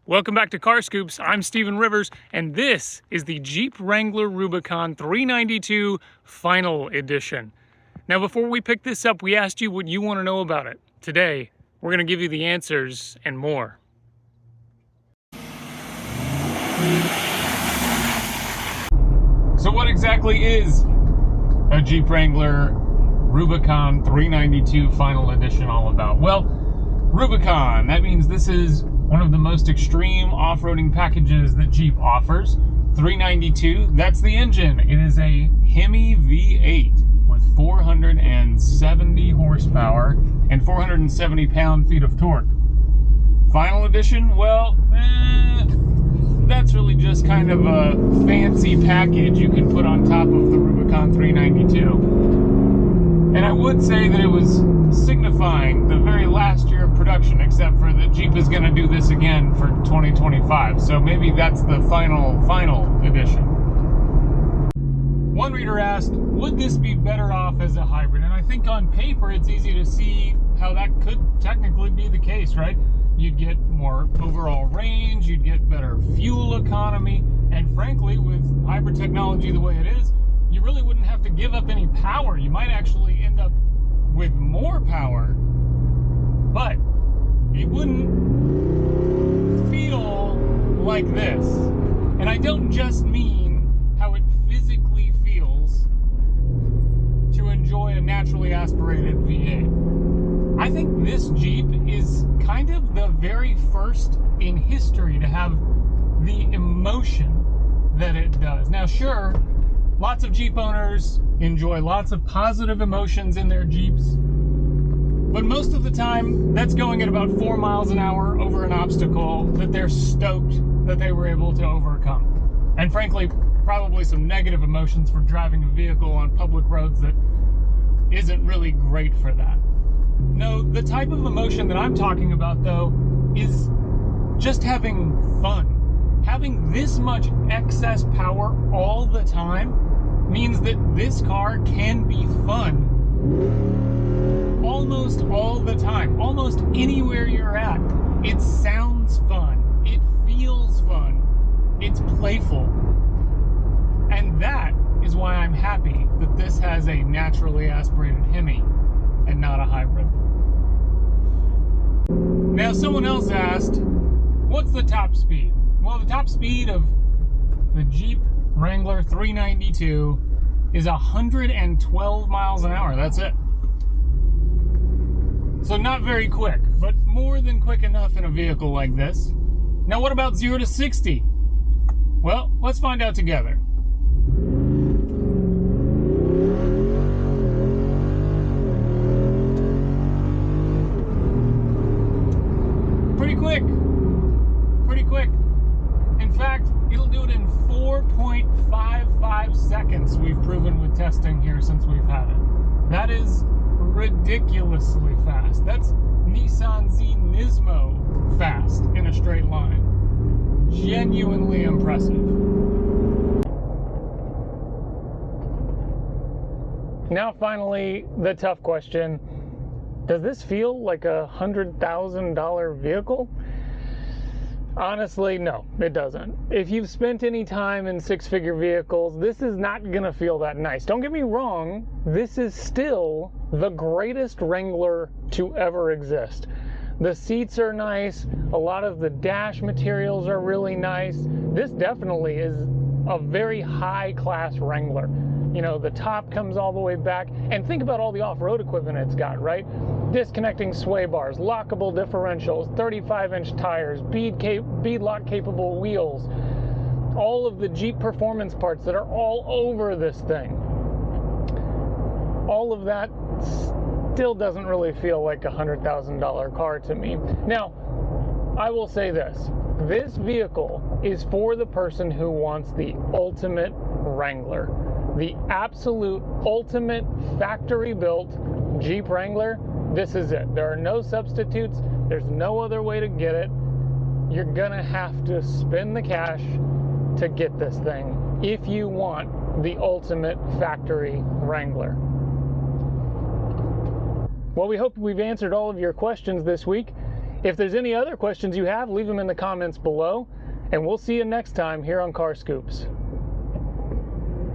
Welcome back to CarScoops. I'm Steven Rivers, and this is the Jeep Wrangler Rubicon 392 Final Edition. Now, before we pick this up, we asked you what you want to know about it. Today, we're going to give you the answers and more. So what exactly is a Jeep Wrangler Rubicon 392 Final Edition all about? Well, Rubicon, that means this is one of the most extreme off-roading packages that Jeep offers. 392, that's the engine. It is a Hemi V8 with 470 horsepower and 470 pound-feet of torque. Final edition, well, that's really just kind of a fancy package you can put on top of the Rubicon 392. And I would say that it was signifying the very last year of production, except for that Jeep is going to do this again for 2025. So maybe that's the final edition. One reader asked, would this be better off as a hybrid? And I think on paper it's easy to see how that could technically be the case, right? You'd get more overall range, you'd get better fuel economy, and frankly, with hybrid technology the way it is, you really wouldn't have to give up any power. You might actually end up with more power, but it wouldn't feel like this. And I don't just mean how it physically feels to enjoy a naturally aspirated V8. I think this Jeep is kind of the very first in history to have the emotion that it does. Now, sure, lots of Jeep owners enjoy lots of positive emotions in their Jeeps, but most of the time that's going at about 4 miles an hour over an obstacle that they're stoked that they were able to overcome. And frankly, probably some negative emotions for driving a vehicle on public roads that isn't really great for that. No, the type of emotion that I'm talking about, though, is just having fun. Having this much excess power all the time means that this car can be fun almost all the time. Almost anywhere you're at, it sounds fun. It feels fun. It's playful. And that is why I'm happy that this has a naturally aspirated Hemi and not a hybrid. Now, someone else asked, what's the top speed? Well, the top speed of the Jeep Wrangler 392 is 112 miles an hour. That's it. So not very quick, but more than quick enough in a vehicle like this. Now, what about 0 to 60? Well, let's find out together. Pretty quick. In fact, it'll do it in 4.55 seconds, we've proven with testing here since we've had it. That is ridiculously fast. That's 𝗙ecie𝗰𝗶𝗹 fast in a straight line. Genuinely impressive. Now finally, the tough question. Does this feel like a $100,000 vehicle? Honestly, no, it doesn't. If you've spent any time in six-figure vehicles, this is not gonna feel that nice. Don't get me wrong, this is still the greatest Wrangler to ever exist. The seats are nice, a lot of the dash materials are really nice. This definitely is a very high-class Wrangler. You know, the top comes all the way back, and think about all the off-road equipment it's got, right? Disconnecting sway bars, lockable differentials, 35-inch tires, bead lock capable wheels, all of the Jeep performance parts that are all over this thing. All of that still doesn't really feel like a $100,000 car to me. Now, I will say this vehicle is for the person who wants the ultimate Wrangler. The absolute ultimate factory-built Jeep Wrangler. This is it. There are no substitutes. There's no other way to get it. You're gonna have to spend the cash to get this thing if you want the ultimate factory Wrangler. Well, we hope we've answered all of your questions this week. If there's any other questions you have, leave them in the comments below, and we'll see you next time here on Car Scoops.